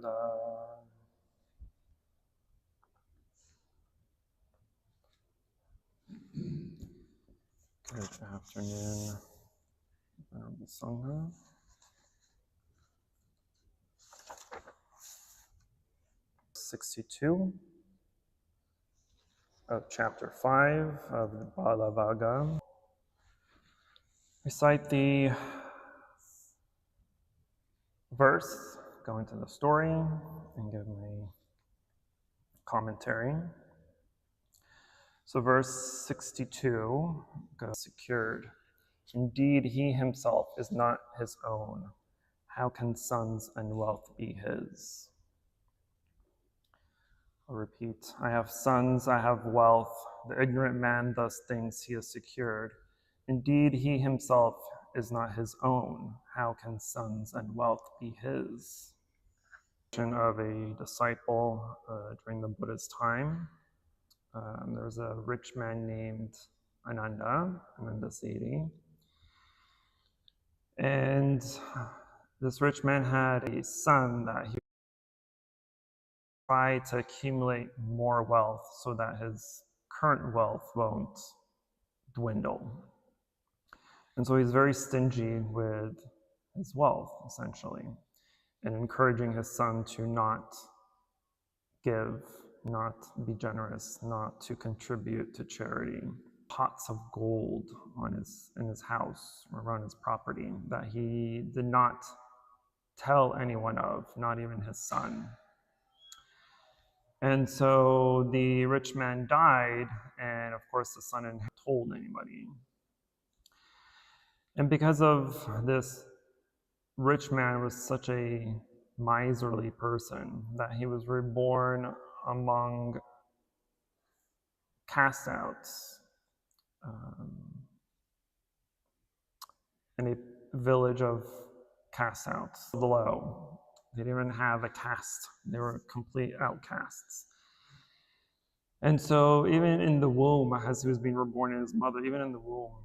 Dhammapada. Good afternoon, Venerable Sangha. (62) of chapter 5 of the Bhagavad. Recite the verse, go into the story, and give my commentary. So verse 62 goes, secured. Indeed, he himself is not his own. How can sons and wealth be his? I'll repeat. I have sons, I have wealth. The ignorant man thus thinks he is secured. Indeed, he himself is not his own. How can sons and wealth be his? Of a disciple during the Buddhist time. There was a rich man named Ananda Siddhi. And this rich man had a son that he tried to accumulate more wealth so that his current wealth won't dwindle. And so he's very stingy with his wealth, essentially, and encouraging his son to not give, not be generous, not to contribute to charity. Pots of gold in his house or around his property that he did not tell anyone of, not even his son. And so the rich man died, and of course the son hadn't told anybody. And because of this, rich man was such a miserly person that he was reborn among cast-outs in a village of cast-outs below. They didn't even have a caste. They were complete outcasts. And so even in the womb, as he was being reborn in his mother, even in the womb,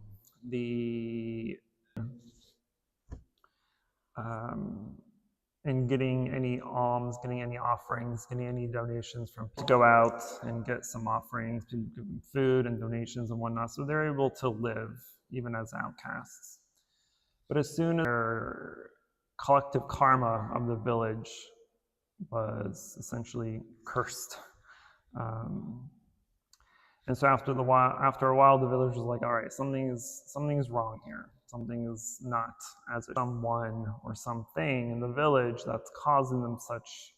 and getting any alms, getting any offerings, getting any donations from people to go out and get some offerings, to give them food and donations and whatnot. So they're able to live even as outcasts. But as soon as their collective karma of the village was essentially cursed. And so after a while, the village was like, all right, something is wrong here. Something is not as someone or something in the village that's causing them such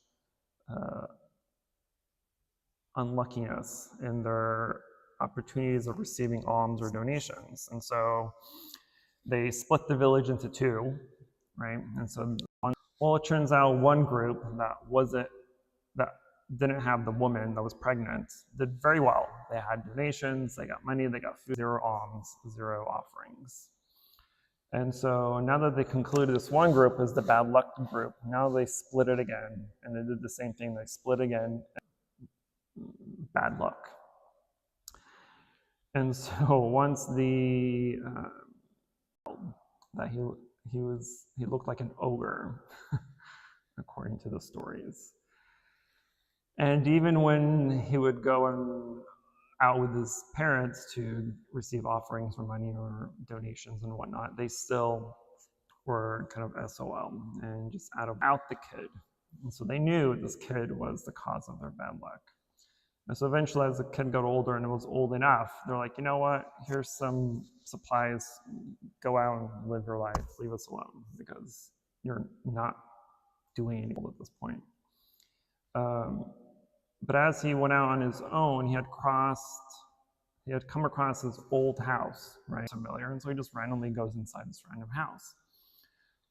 unluckiness in their opportunities of receiving alms or donations. And so they split the village into two, right? And so it turns out one group that didn't have the woman that was pregnant did very well. They had donations, they got money, they got food, 0 alms, 0 offerings. And so now that they concluded this one group is the bad luck group, now they split it again, and they did the same thing. They split again, bad luck. And so once he looked like an ogre, according to the stories. And even when he would go out with his parents to receive offerings for money or donations and whatnot, they still were kind of SOL and just out the kid. And so they knew this kid was the cause of their bad luck. And so eventually, as the kid got older and it was old enough, they're like, you know what? Here's some supplies. Go out and live your life. Leave us alone because you're not doing anything at this point. But as he went out on his own, he had come across his old house, right? Familiar, and so he just randomly goes inside this random house.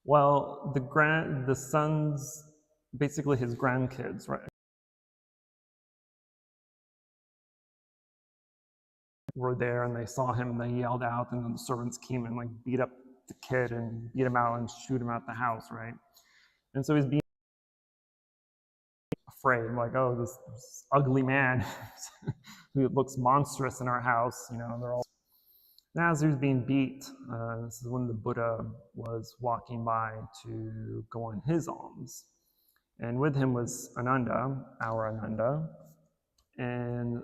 Well, the sons, basically his grandkids, right, were there, and they saw him, and they yelled out, and then the servants came and beat up the kid and beat him out and shoot him out the house, right? And so he's being afraid, like, oh, this ugly man who looks monstrous in our house, they're all. And as he was being beat, this is when the Buddha was walking by to go on his alms. And with him was Ananda, our Ananda, and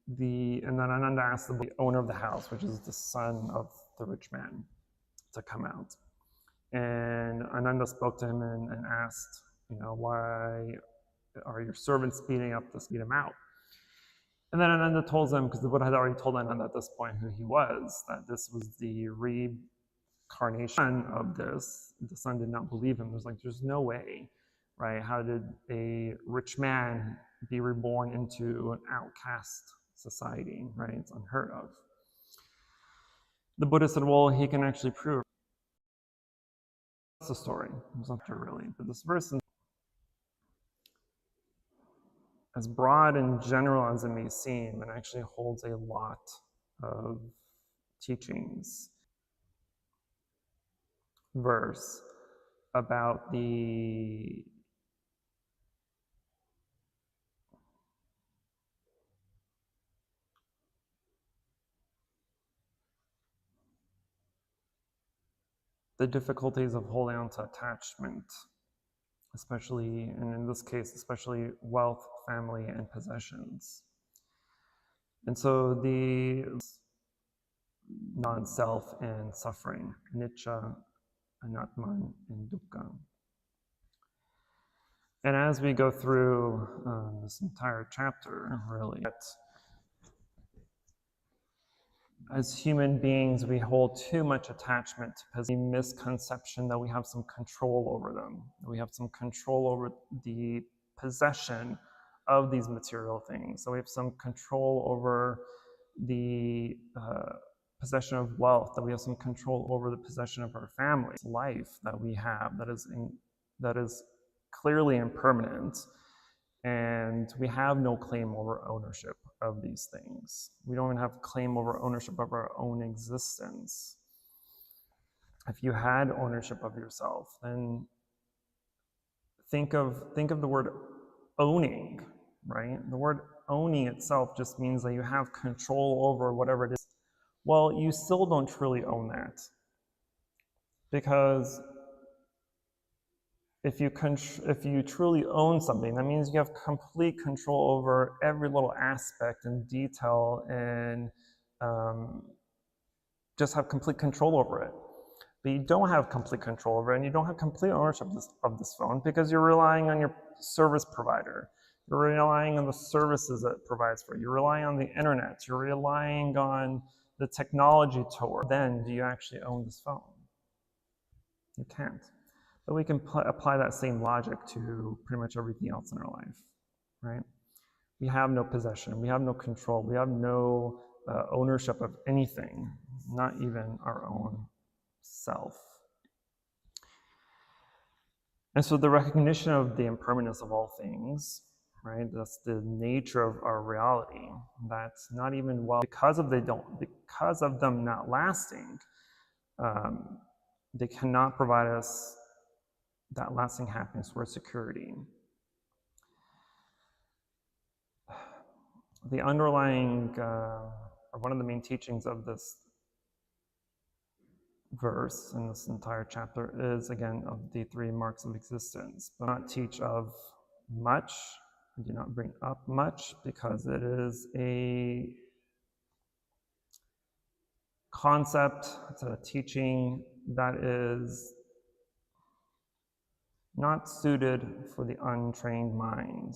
then Ananda asked the owner of the house, which is the son of the rich man, to come out. And Ananda spoke to him and asked, why are your servants speeding up to speed him out? And then Ananda told them, because the Buddha had already told Ananda at this point who he was, that this was the reincarnation of this. The son did not believe him. There's no way, right? How did a rich man be reborn into an outcast society, right? It's unheard of. The Buddha said, well, he can actually prove. That's the story. It's not true, really. But this verse is as broad and general as it may seem, it actually holds a lot of teachings. Verse about the difficulties of holding on to attachment, especially, and in this case, especially wealth, family, and possessions. And so the non-self and suffering, anicca, anatman, and dukkha. And as we go through this entire chapter, really, as human beings, we hold too much attachment because the misconception that we have some control over them. We have some control over the possession of these material things. So we have some control over the possession of wealth, that we have some control over the possession of our family, life that we have that is clearly impermanent. And we have no claim over ownership of these things. We don't even have claim over ownership of our own existence. If you had ownership of yourself, then think of the word owning, right? The word owning itself just means that you have control over whatever it is. Well, you still don't truly own that, because if you truly own something, that means you have complete control over every little aspect and detail, and just have complete control over it. But you don't have complete control over it, and you don't have complete ownership of this phone, because you're relying on your service provider. You're relying on the services that it provides for you. You're relying on the internet. You're relying on the technology to work. Then, do you actually own this phone? You can't. But we can apply that same logic to pretty much everything else in our life, right? We have no possession. We have no control. We have no ownership of anything, not even our own self. And so the recognition of the impermanence of all things, right? That's the nature of our reality. That's not even because of them not lasting, they cannot provide us that lasting happiness or security. The underlying, or one of the main teachings of this verse in this entire chapter is, again, of the three marks of existence. But not teach of much, do not bring up much, because it is a concept, it's a teaching that is not suited for the untrained mind.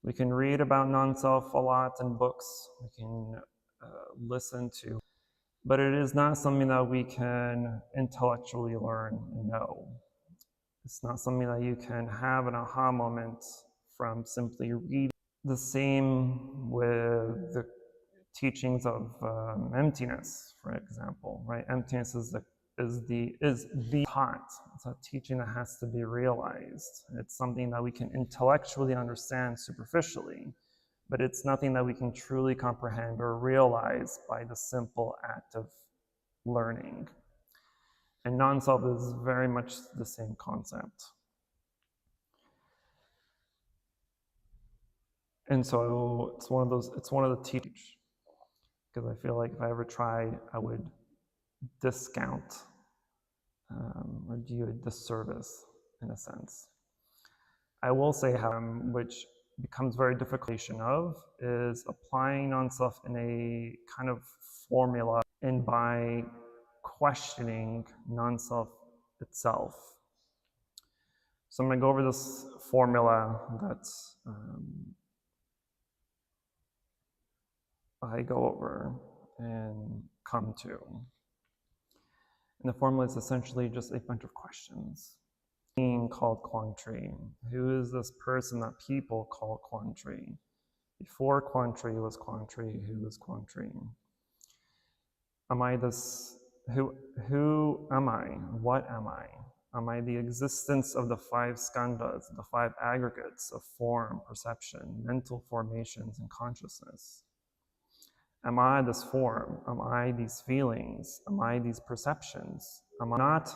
We can read about non-self a lot in books, we can listen to, but it is not something that we can intellectually learn and know. It's not something that you can have an aha moment from simply reading. The same with the teachings of emptiness, for example, right? Emptiness is the thought. It's a teaching that has to be realized. It's something that we can intellectually understand superficially, but it's nothing that we can truly comprehend or realize by the simple act of learning. And non-self is very much the same concept. And so it's one of the teachings, because I feel like if I ever tried, I would discount or do you a disservice in a sense. I will say, which becomes very difficult of, is applying non-self in a kind of formula, and by questioning non-self itself. So I'm going to go over this formula that I go over and come to. And the formula is essentially just a bunch of questions. Being called Quang Tri. Who is this person that people call Quang Tri? Before Quang Tri was Quang Tri, who is Quang Tri? Am I this? Who am I? What am I? Am I the existence of the 5 skandhas, the 5 aggregates of form, perception, mental formations, and consciousness? Am I this form? Am I these feelings? Am I these perceptions? Am I not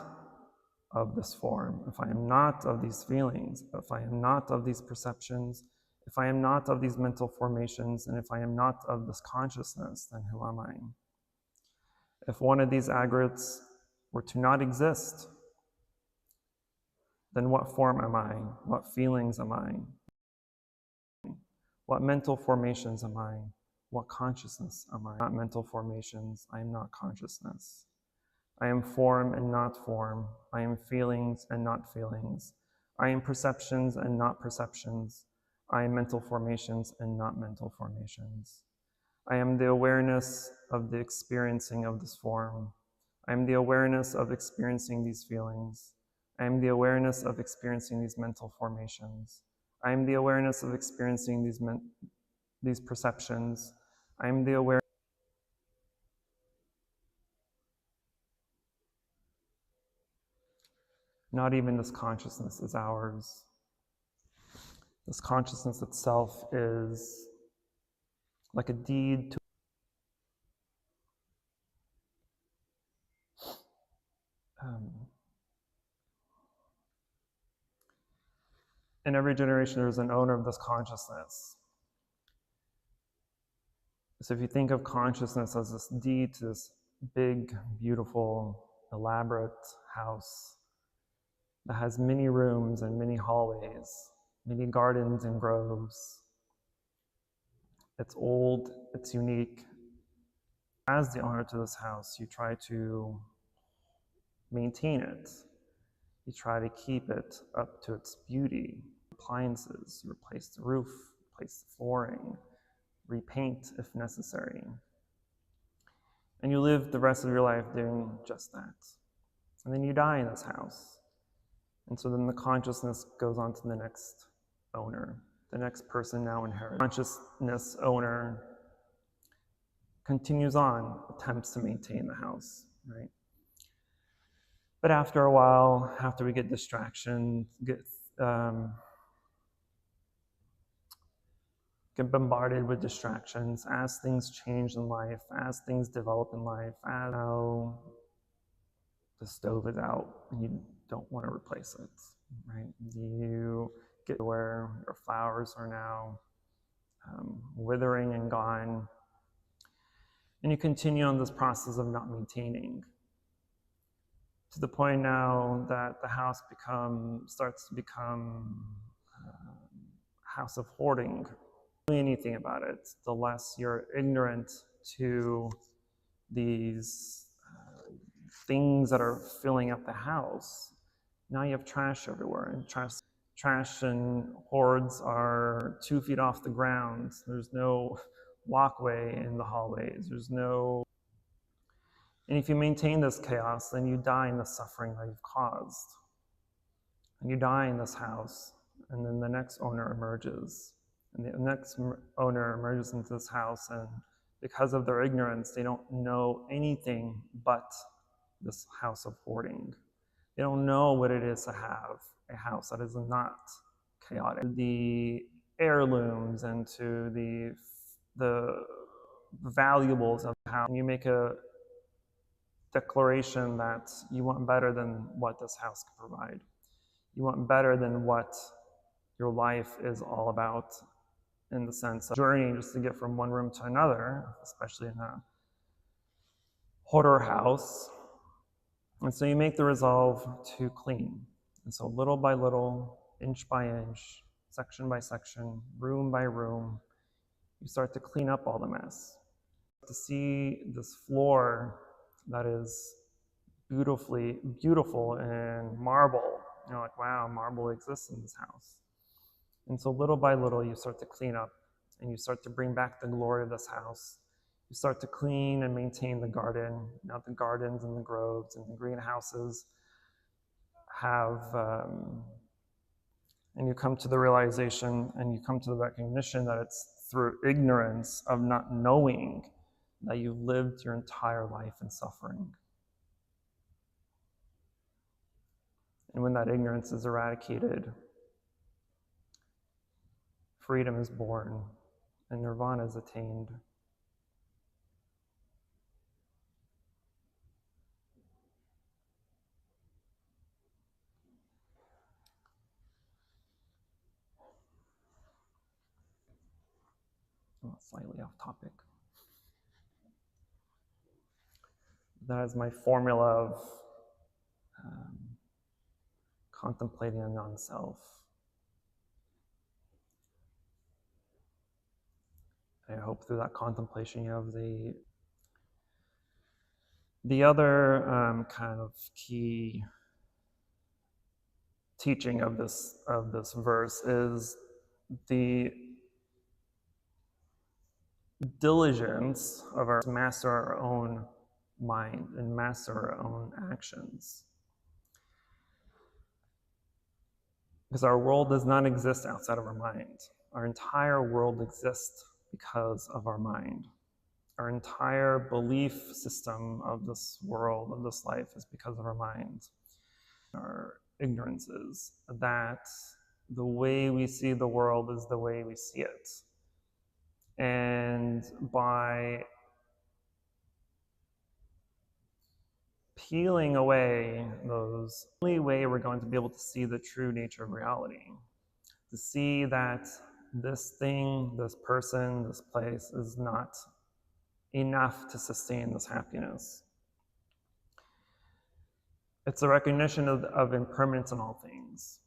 of this form? If I am not of these feelings, if I am not of these perceptions, if I am not of these mental formations, and if I am not of this consciousness, then who am I? If one of these aggregates were to not exist, then what form am I? What feelings am I? What mental formations am I? What consciousness am I? Not mental formations, I am not consciousness. I am form and not form. I am feelings and not feelings. I am perceptions and not perceptions. I am mental formations and not mental formations. I am the awareness of the experiencing of this form. I am the awareness of experiencing these feelings. I am the awareness of experiencing these mental formations. I am the awareness of experiencing these perceptions. I am the awareness. Not even this consciousness is ours. This consciousness itself is like a deed to in every generation there is an owner of this consciousness. So if you think of consciousness as this deed to this big, beautiful, elaborate house that has many rooms and many hallways, many gardens and groves. It's old, it's unique. As the owner to this house, you try to maintain it. You try to keep it up to its beauty. Appliances, you replace the roof, replace the flooring, repaint if necessary. And you live the rest of your life doing just that. And then you die in this house. And so then the consciousness goes on to the next owner. The next person now inherits. Consciousness owner continues on, attempts to maintain the house, right? But after a while, after we get distraction, get bombarded with distractions, as things change in life, as things develop in life, as now the stove is out and you don't want to replace it, right? You get to where your flowers are now withering and gone, and you continue on this process of not maintaining, to the point now that the house starts to become a house of hoarding. Anything about it, the less you're ignorant to these things that are filling up the house. Now you have trash everywhere, and trash and hoards are 2 feet off the ground. There's no walkway in the hallways. And if you maintain this chaos, then you die in the suffering that you've caused. And you die in this house, and then the next owner emerges. And the next owner emerges into this house, and because of their ignorance, they don't know anything but this house of hoarding. They don't know what it is to have a house that is not chaotic. The heirlooms and to the valuables of the house. You make a declaration that you want better than what this house can provide. You want better than what your life is all about, in the sense of journey just to get from one room to another, especially in a hoarder house. And so you make the resolve to clean. And so little by little, inch by inch, section by section, room by room, you start to clean up all the mess. To see this floor that is beautiful and marble, you're like, wow, marble exists in this house. And so little by little, you start to clean up and you start to bring back the glory of this house. You start to clean and maintain the garden. Now the gardens and the groves and the greenhouses have, and you come to the realization and you come to the recognition that it's through ignorance of not knowing that you've lived your entire life in suffering. And when that ignorance is eradicated, freedom is born and nirvana is attained. Oh, slightly off topic. That is my formula of contemplating a non-self. I hope through that contemplation you have the other kind of key teaching of this verse is the diligence of our master our own mind and master our own actions. Because our world does not exist outside of our mind. Our entire world exists because of our mind. Our entire belief system of this world, of this life, is because of our mind. Our ignorance is that the way we see the world is the way we see it. And by peeling away those, the only way we're going to be able to see the true nature of reality, to see that this thing, this person, this place is not enough to sustain this happiness. It's a recognition of impermanence in all things.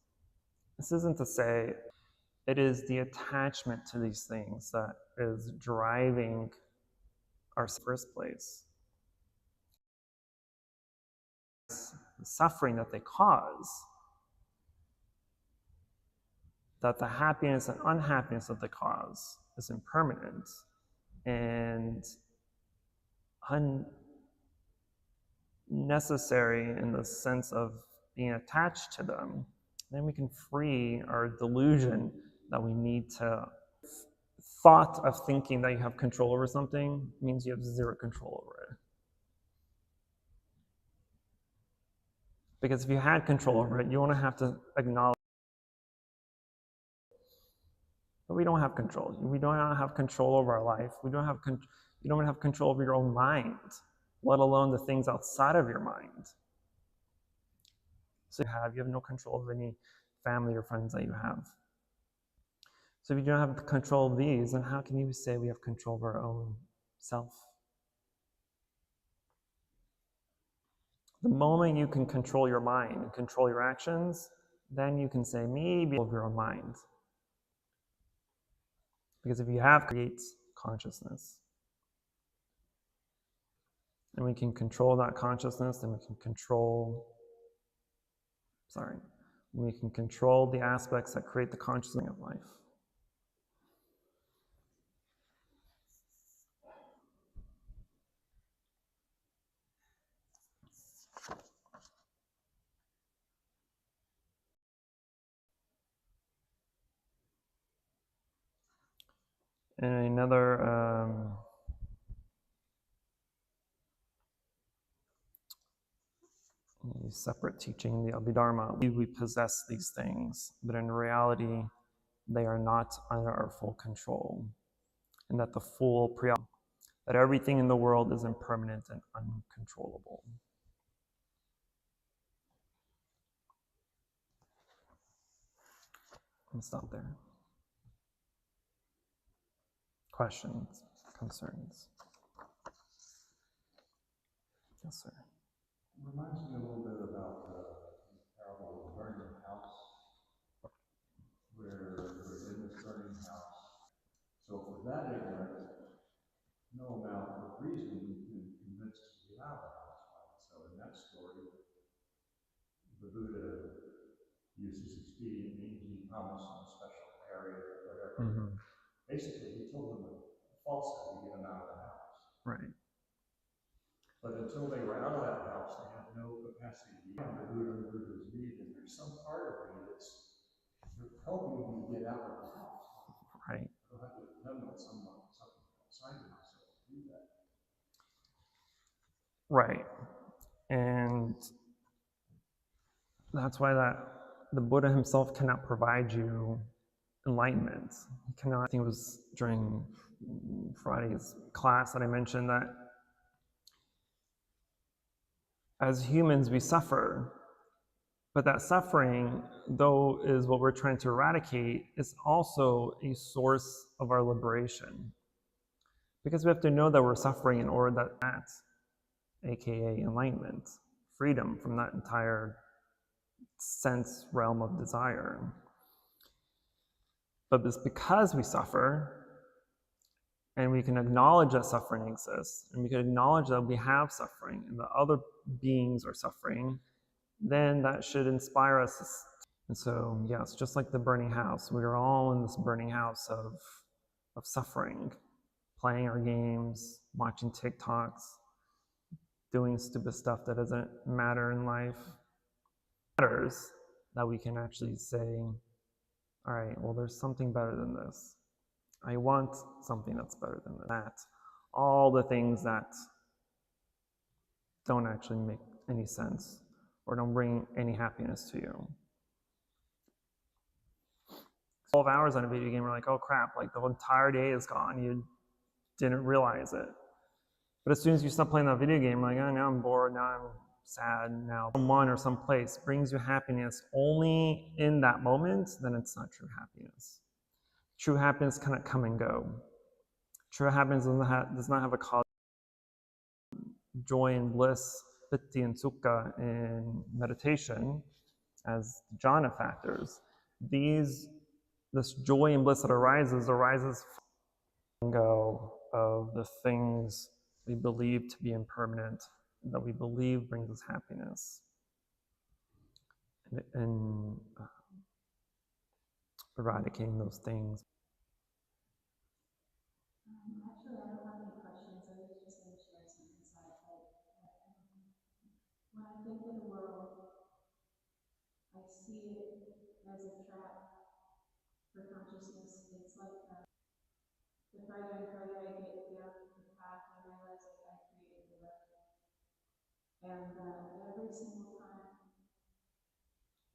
This isn't to say it is the attachment to these things that is driving our first place. The suffering that they cause, that the happiness and unhappiness that they cause is impermanent and unnecessary in the sense of being attached to them, then we can free our delusion that we need to. Thought of thinking that you have control over something means you have zero control over it. Because if you had control over it, you won't have to acknowledge. But we don't have control. We don't have control over our life. You don't have control over your own mind, let alone the things outside of your mind. So you have no control over any family or friends that you have. So if you don't have control of these, then how can you say we have control of our own self? The moment you can control your mind and control your actions, then you can say maybe of your own mind. Because if you have creates consciousness. And we can control that consciousness, then we can control the aspects that create the consciousness of life. And another separate teaching, the Abhidharma, we possess these things, but in reality, they are not under our full control. And that that everything in the world is impermanent and uncontrollable. I'll stop there. Questions, concerns? Yes, sir. It reminds me a little bit about the parable of the burning house. that ignorant, no amount of reasoning can convince us to get out of the house, right? So in that story, the Buddha uses expedient means. He promised them a special area or whatever. Mm-hmm. Basically, he told them a falsehood to get them out of the house. Right. But until they were out of that house, they had no capacity to beyond the Buddha and the Buddha's need. And there's some part of me that's helping me to get out of the house. Right. I don't have to depend on something outside of myself to do that. Right. And that's why the Buddha himself cannot provide you enlightenment. He cannot. I think it was during Friday's class that I mentioned that as humans we suffer, but that suffering, though is what we're trying to eradicate, is also a source of our liberation. Because we have to know that we're suffering in order that aka enlightenment, freedom from that entire sense realm of desire. But it's because we suffer, and we can acknowledge that suffering exists, and we can acknowledge that we have suffering, and that other beings are suffering, then that should inspire us. And so, yes, just like the burning house, we are all in this burning house of suffering, playing our games, watching TikToks, doing stupid stuff that doesn't matter in life. It matters that we can actually say, all right, well, there's something better than this. I want something that's better than that. All the things that don't actually make any sense or don't bring any happiness to you. 12 hours on a video game, we're like, oh crap, like the whole entire day is gone. You didn't realize it. But as soon as you stop playing that video game, like, oh, now I'm bored, now I'm sad, now someone or some place brings you happiness only in that moment, then it's not true happiness. True happiness cannot come and go. True happiness does not have a cause. Joy and bliss, piti and sukha in meditation as jhana factors. This joy and bliss that arises from go of the things we believe to be impermanent, that we believe brings us happiness. And eradicating those things. Actually, I don't have any questions. I was just going to share some insight. When I think of the world, I see it as a trap for consciousness. It's like the further and further I get down the path, I realize that I created the web. And every single time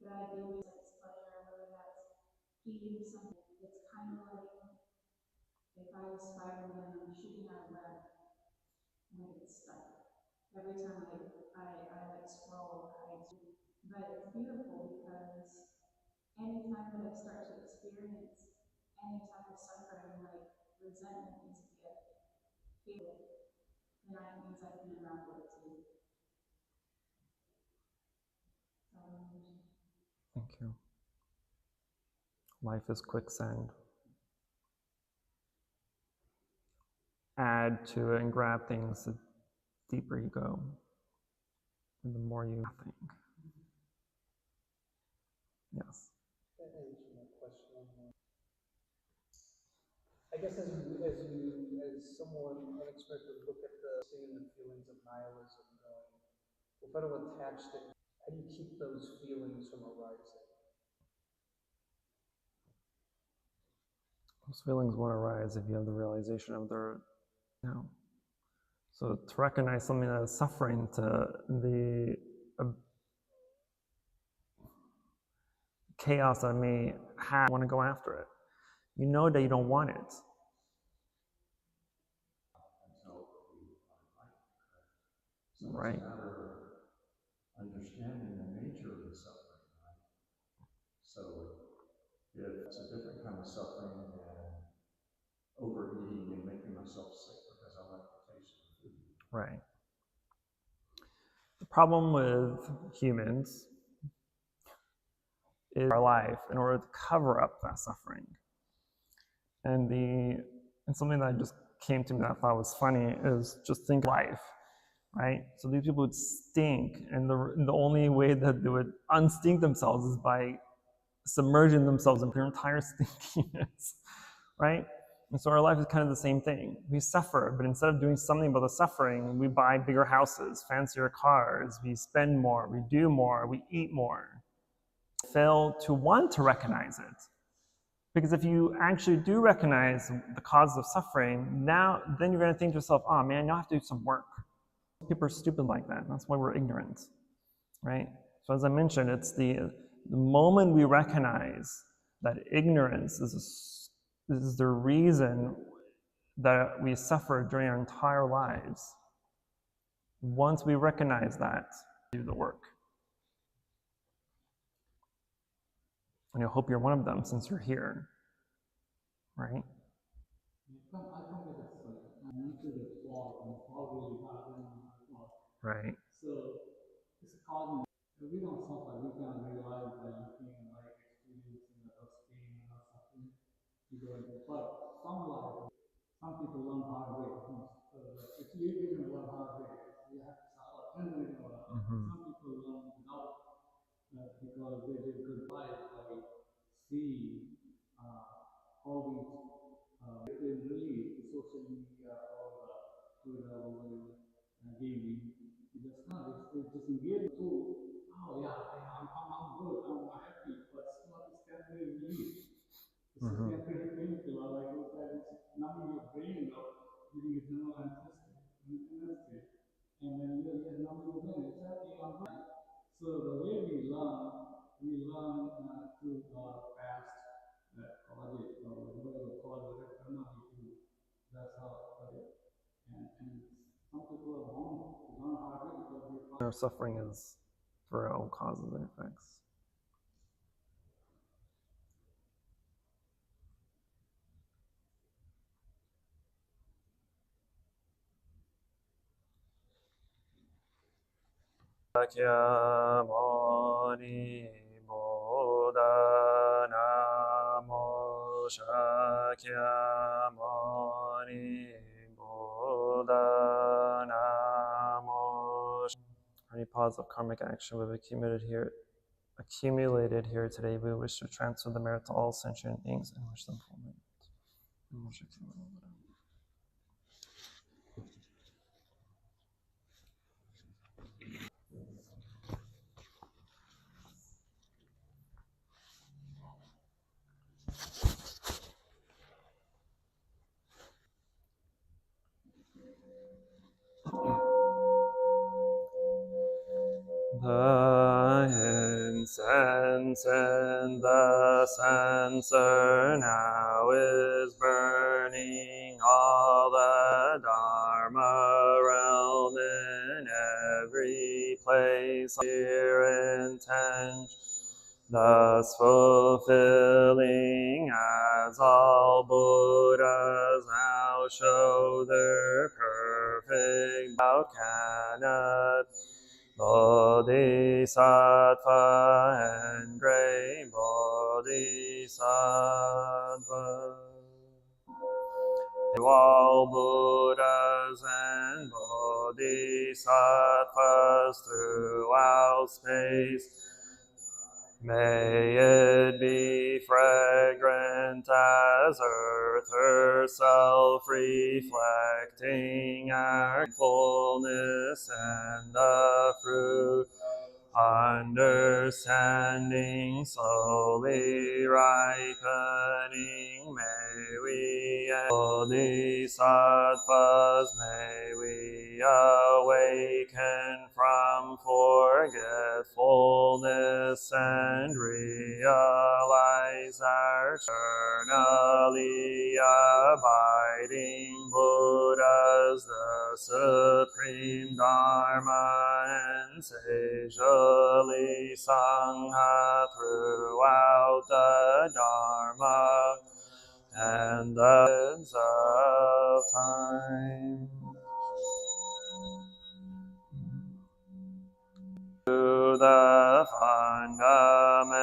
that I give myself pleasure, whether that's eating something, it's kind of like if I was Spider-Man and I'm shooting out a web and I get stuck. Every time I like scroll, but it's beautiful because anytime that I start to experience any type of suffering, like resentment is a gift, feel it, then it means I can unravel it too. Thank you. Life is quicksand. Add to it and grab things, the deeper you go, and the more you think. Yes. I guess as someone unexpectedly look at seeing the feelings of nihilism going, if I don't attach to it, how do you keep those feelings from arising? Those feelings won't arise if you have the realization of their no. So to recognize something that is suffering, to the chaos that may have, want to go after it. You know that you don't want it. So right. It's a matter of understanding the nature of the suffering, right? So if it's a different kind of suffering than overeating and making myself sick because I like the taste of the food. Right. The problem with humans is our life in order to cover up that suffering. And And something that just came to me that I thought was funny is just think life, right? So these people would stink, and the only way that they would unstink themselves is by submerging themselves in their entire stinkiness, right? And so our life is kind of the same thing. We suffer, but instead of doing something about the suffering, we buy bigger houses, fancier cars, we spend more, we do more, we eat more. Fail to want to recognize it. Because if you actually do recognize the cause of suffering, then you're going to think to yourself, oh man, you'll have to do some work. People are stupid like that. That's why we're ignorant, right? So as I mentioned, it's the moment we recognize that ignorance is the reason that we suffer during our entire lives. Once we recognize that, do the work. And I hope you're one of them since you're here, right? I come with this, like, I'm into the fog, and the fog really hot, and fog. Right. So, it's causing, we don't suffer, we can realize by looking and like experiencing the pain and suffering to go into. But some people learn hard way. If you even learn hard way, you have to suffer, and then you learn. Some people learn without, because they live good life by seeing all these really the social media or the Twitter or gaming. It's just not. It's just engaged to. Oh yeah, I'm good. I'm happy, but still it's temporary relief. It's a temporary painkiller, like it's like it's numbing your brain or giving you general anesthesia, and then you're numbing your brain. It's okay, I'm fine. So the way we learn through past project or whatever you call it, karma we do. That's how and some people are born to learn hard way because they Our suffering is for our own causes and effects. Shakyamuni Buddha Namo Shakyamuni Buddha Namo. Any positive karmic action we've accumulated here today, we wish to transfer the merit to all sentient beings and wish them fulfillment. The incense in the censer now is burning. All the Dharma realm in every place here intention, thus fulfilling as all Buddhas now show their perfect. Thou cannot Bodhisattva and great Bodhisattva. To all Buddhas and Bodhisattvas throughout space, may it be fragrant as earth herself, reflecting our fullness and the fruit, understanding slowly ripening. May we Bodhisattvas, may we awaken from forgetfulness and realize our eternally abiding Buddhas, the supreme Dharma and sagely Sangha throughout the Dharma and the ends of time. To the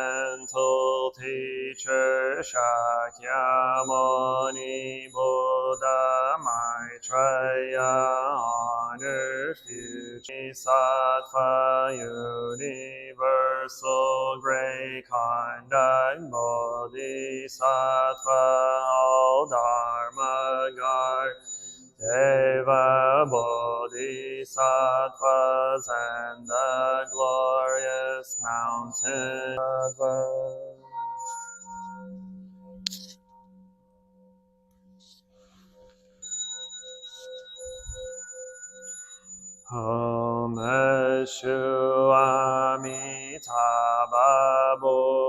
fundamental teacher Shakyamuni Sakyamuni Buddha Maitreya honored future Sattva universal great conduct Bodhisattva all Dharma guard Deva Bodhisattvas and the glorious mountain Om Amitabha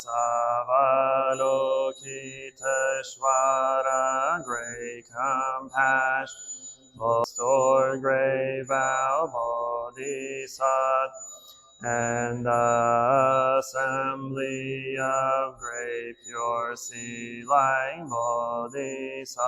Savalokiteshvara great compassion Store great vow Bodhisattva and the assembly of great pure sea like Bodhisattva.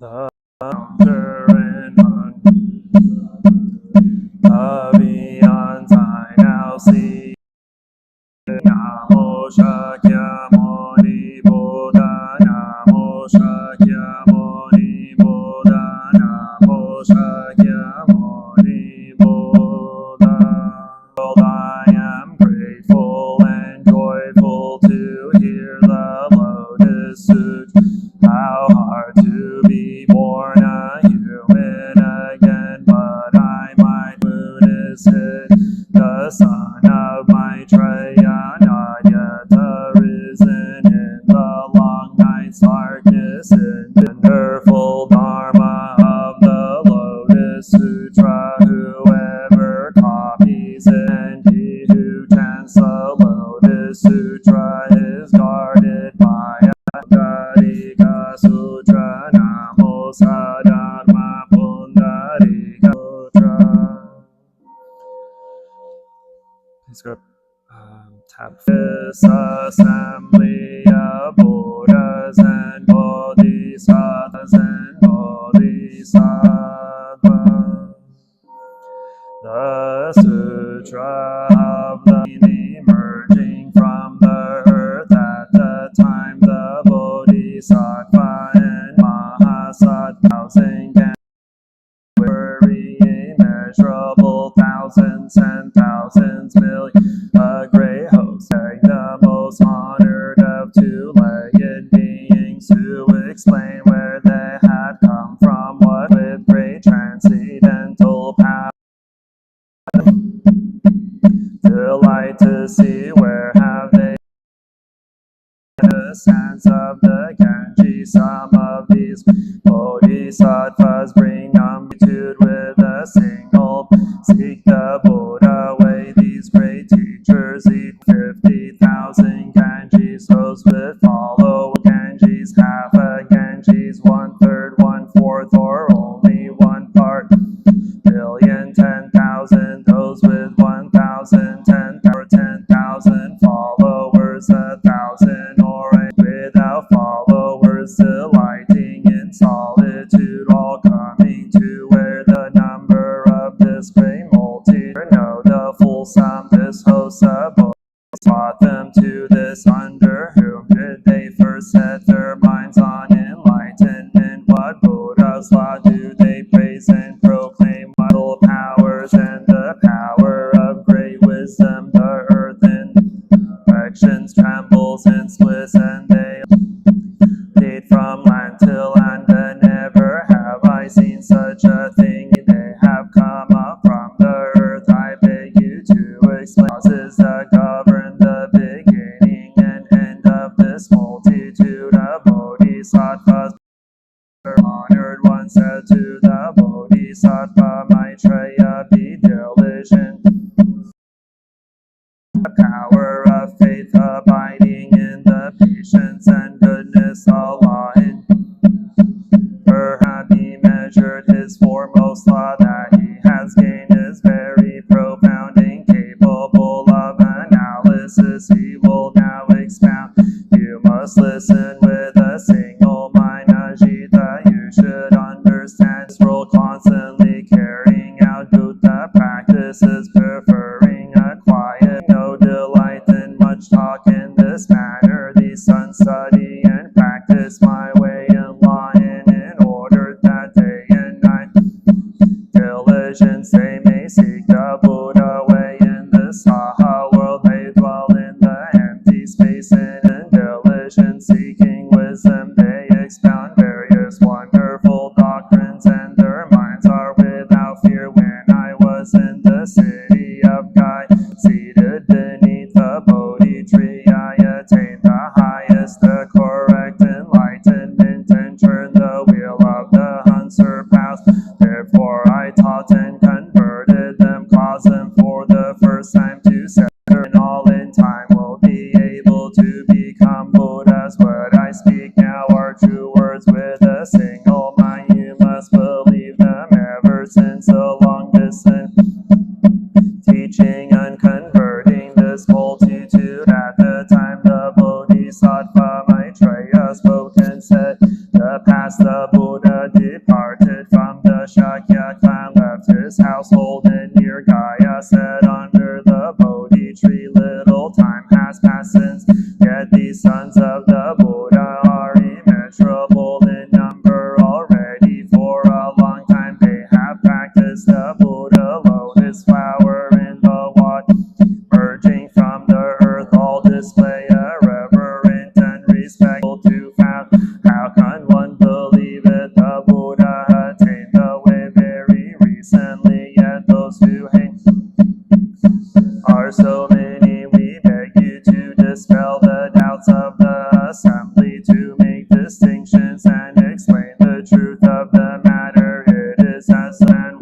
The beyond I now see Namo Shakyamuni Buddha Namo Shakyamuni Buddha Namo Shakyamuni Buddha. I am grateful and joyful to hear the Lotus Sutra. How hard to be born a human again, but I might Buddhist hit the son of Maitreya, not yet arisen in the long night's darkness, in the wonderful Dharma of the Lotus Sutra. Whoever copies it and he who chants the Lotus Sutra is guarded by a Pundarika Sutra. Namo Sadharma Pundarika Sutra. Please go tab. This assembly of Buddhas and Bodhisattvas and Bodhisattvas. The Sutra of the emerging from the earth at the time the Bodhisattva and Mahasattva 1,000 were immeasurable thousands and thousands million, a great host, the most honored of two-legged beings, to explain where they had come from, what with great transcendental power. Delight to see where have they the sands of the Ganges. Some of these Bodhisattvas bring amplitude with a single seek the Buddha way. These great teachers eat 50,000 Ganges. Those with follow Ganges, half a Ganges, 1/3, 1/4, or only 1/part. Billion, 10,000, those with 1,000, 10,000 followers, 1,000 or without followers, delighting in solitude, all coming to where the number of this great multitude know the full sum. This host of Buddhas taught them to this, under whom did they first set their minds on enlightenment? What Buddha's law do they praise and proclaim? Vital powers and the power of great wisdom. The earth in directions trembles and splits, and they lead from land to land, and never have I seen such a thing. They have come up from the earth. I beg you to explain causes that govern the beginning and end of this multitude of Bodhisattvas. Honored one said to the Bodhisattva Maitreya, be diligent power of faith abiding in the patience and goodness of Allah. In perhaps he measured his foremost law that he has gained is very profound and capable of analysis. He will now expound. You must listen with a single mind, Ajita. You should understand this world, constantly carrying out Buddha practices, preferring a quiet, no delight in much talk. In this manner, these sons study and practice my way in line, in order that day and night diligence they may seek the Buddha way. In the Saha world they dwell in the empty space, in diligence seeking wisdom they expound various wonderful doctrines, and their minds are without fear. When I was in the city of Gai, seated beneath the Bodhi tree, I attained the highest, the correct enlightenment, and turned the wheel of the unsurpassed. Therefore I taught and converted them, caused them for the first time to set, and all in time will be able to become Buddhas. What I speak now are true words with a single mind. You must believe them. Ever since a long distance teaching and converting this multitude, at the time the Bodhisattva Maitreya spoke and said, the past the Buddha departed from the Shakya clan, left his household in near Gaya, set under the Bodhi tree. Little time has passed since, yet these sons of the Buddha are immeasurable in number already. For a long time they have practiced the Buddha lotus flower in the water, merging from the earth, all display a reverent and respectful to found. How can one believe it? The Buddha attained the way very recently, yet those who hate are so many. We beg you to dispel the doubts of the assembly, to make distinctions and explain the truth of the matter. It is as then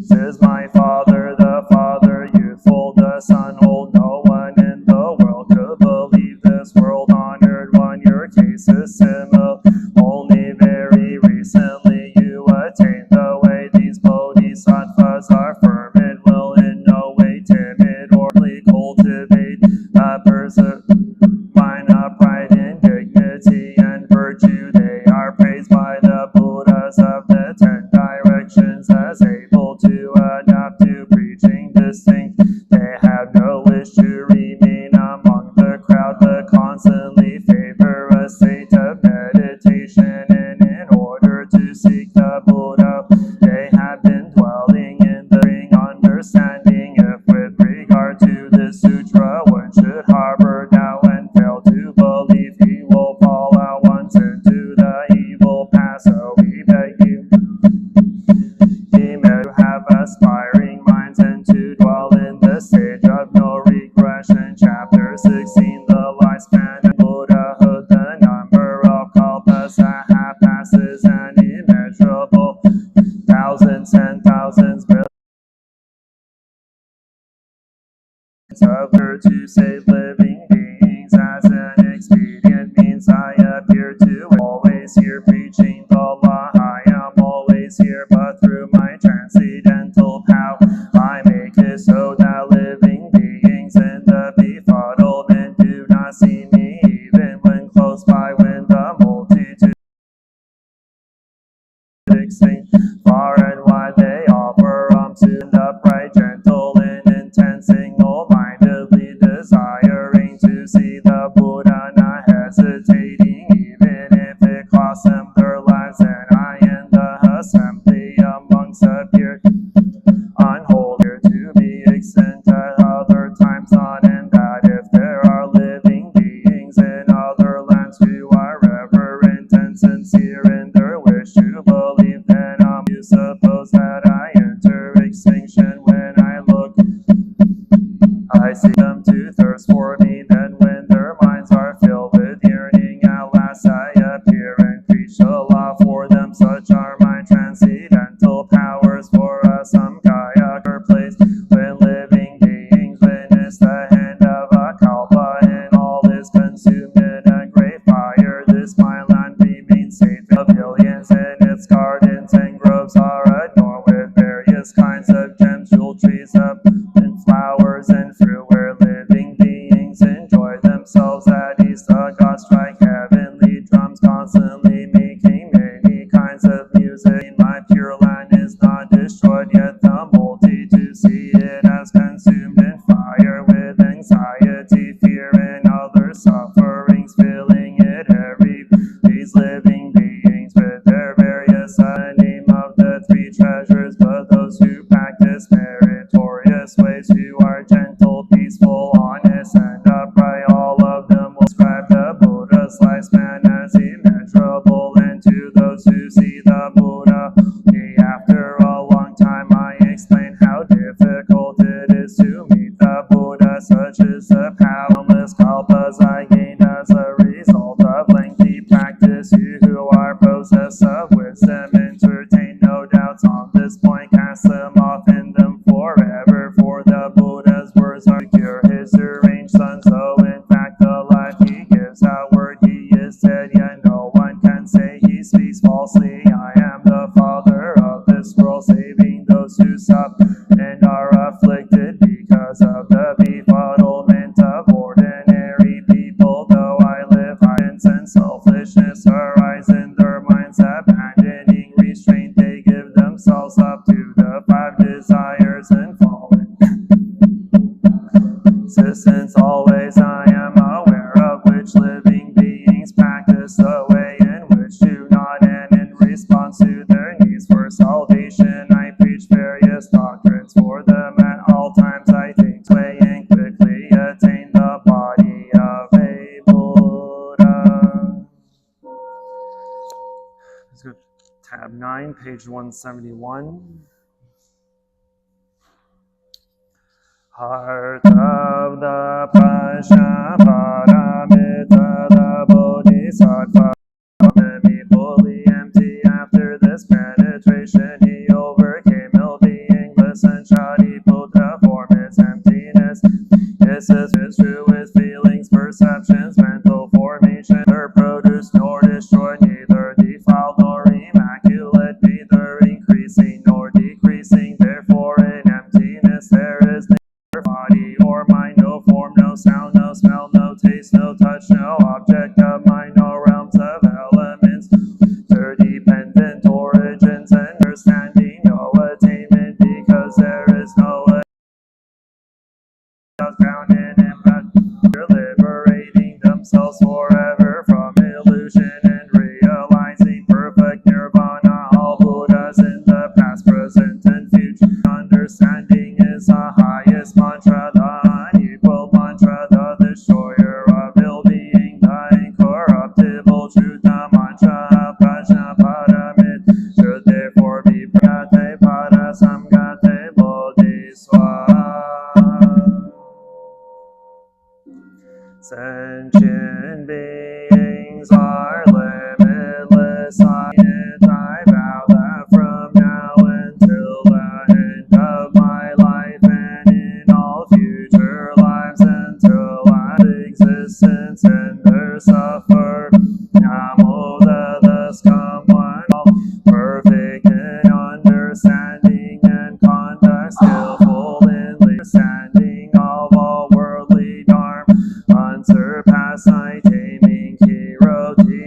says my father, the father youthful, the son old. No one in the world could believe this world honored one. Your case is similar. Only very recently you attained the way. These bodhisattvas are firm and will in no way timid or cultivate a mind upright in dignity and virtue. They are praised by the Buddhas of the 10 directions as able to adapt to preaching distinct. They have no wish to remain among the crowd, but constantly favor a state of meditation. And in order to seek the Buddha, they have been dwelling in the ring understanding. If with regard to this sutra one should harbor doubt and fail to believe, he will fall at once into the evil path. So we beg you, to have aspiring minds and to dwell in the stage of no regression. Chapter 16, the lifespan of Buddhahood, the number of kalpas that have passed is an immeasurable, thousands and thousands, billions of her to save living beings as an expedient means. I appear to always here preaching the law. I am always here, but through my transcendental power I make it so that living beings in the befuddlement do not see me, even when close by. When the multitude extinct, far and wide they offer to an upright, gentle, and intense, single-mindedly desiring to see the Buddha, not hesitating even if it costs them their lives. And I in the assembly amongst appear unholy to be extant at other times on, and that if there are living beings in other lands who are reverent and sincere in their wish to believe, then you suppose that I enter extinction. When I look, I see them to thirst for me. Then when their minds are filled with yearning, at last I appear and preach the law for them. Such are my transcendental powers for a samkhya place. When living beings witness the hand of a kalpa, and all is consumed in a great fire. This my land remains safe. Pavilions in its gardens and groves are adorned with various kinds of gems, jewel trees up and flowers and fruit, where living beings enjoy themselves at ease. The gods strike heavenly drums, constantly making many kinds of music. My pure land is not destroyed, yet the multitude see it as consumed in fire, with anxiety, fear, and other sufferings filling it every. These living beings with their various name of the three treasures, but those who practice meritorious ways, who are gentle, peaceful, honest, and upright, all of them will describe the Buddha's lifespan as immeasurable. And to those who see the Buddha after a long time, I explain how difficult it is to meet the Buddha, such as the countless kalpas I gained as a result of lengthy practice. You who are possessed of wisdom, entertain no doubts on this point, cast them off in them forever, for the Buddha's words are to cure his deranged son. So in fact the life he gives outward, he is dead, yet no one can say he speaks falsely. I am the father of this world, saving those who suffer and are afflicted because of the befuddlement of ordinary people. Though I live violence and selfishness arise in their minds, abandoning restraint they give themselves up to the five desires and fall existence. Always I am aware of which living beings practice the way and which do not, and in response to their needs for salvation I preach various doctrines for them at all times. I think way and quickly attain the body of a Buddha. Let's go tab 9, page 171. Heart of the Prajnaparamita, the Bodhisattva, fully empty. After this penetration, he overcame ill-being, listened, Shariputra, form its emptiness. This is true with feelings, perceptions, mental formation, neither produced nor destroyed, neither defiled nor immaculate, neither increasing nor decreasing. Therefore in emptiness there is body or mind, no form, no sound, no smell, no taste, no touch, no object of mind, no realms of elements, interdependent origins, understanding, no attainment, because there is no ground in impact. They're liberating themselves forever from illusion and realizing perfect nirvana. All Buddhas in the past, present, and future. Understanding is the highest mantra, the unequal mantra, the destroyer of ill-being, the incorruptible truth, the mantra of Prajnaparamita should therefore be Pragate Pada Samgate Bodhiswa. Sentient beings are limitless. I vow that from now until the end of my life and in all future lives, until I have existence and there suffer, Namo Buddhas come one, all perfect in understanding and conduct, skillful in understanding of all worldly dharma, unsurpassed, I taming Kiroti.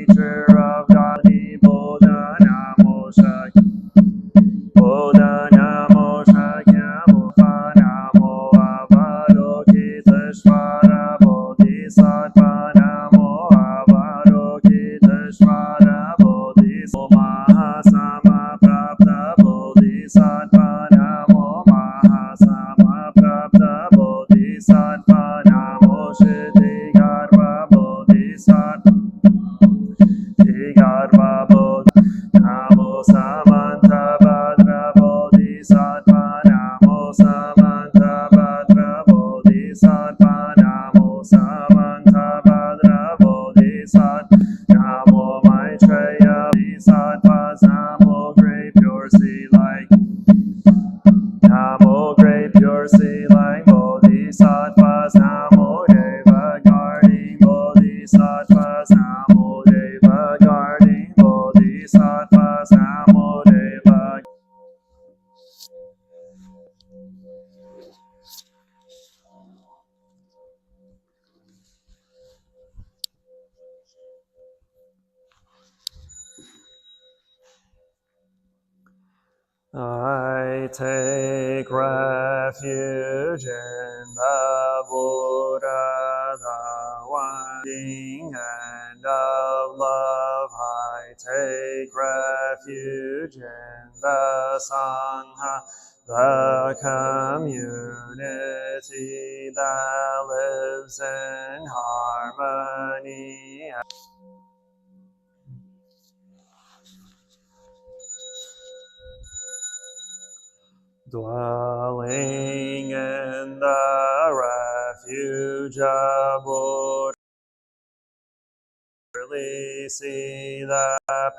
I take refuge in the Buddha, the one being end of love. I take refuge in the Sangha, the community that lives in harmony. Dwelling in the refuge of Buddha, really see the path,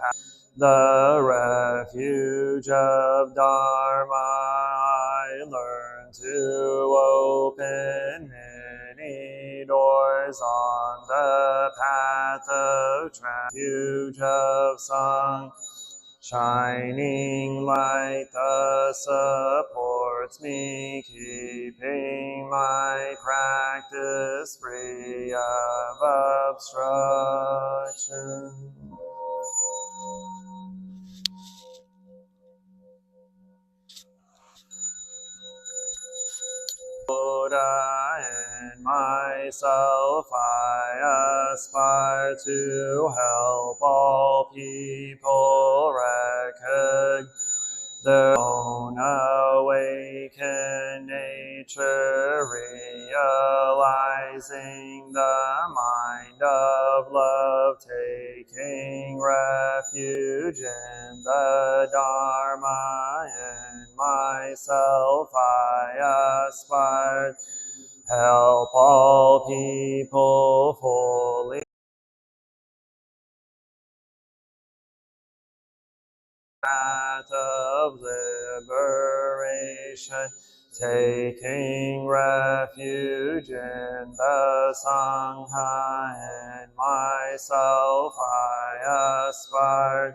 the refuge of Dharma. I learn to open many doors on the path of refuge of Sangha. Shining light thus supports me, keeping my practice free of obstruction. Buddha and myself, I aspire to help all people recognize their own awakened nature, realizing the mind of love, taking refuge in the Dharma. In myself I aspire, help all people fully path of liberation, taking refuge in the Sangha. In myself I aspire,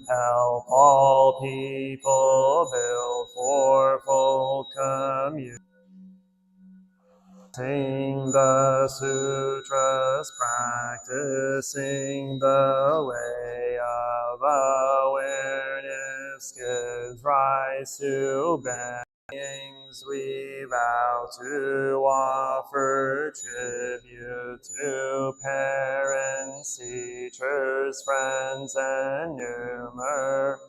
help all people build fourfold community. Sing the sutras, practicing the way of awareness, gives rise to beings. We vow to offer tribute to parents, teachers, friends, and numerous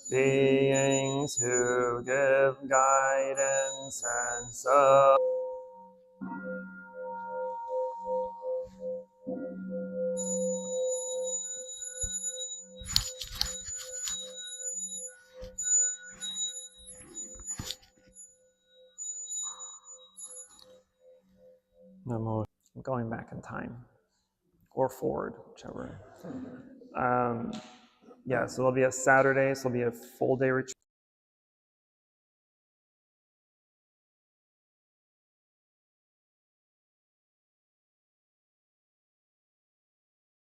beings who give guidance and support. Namo. I'm going back in time, or forward, whichever. Yeah, so there'll be a Saturday, so there'll be a full day retreat.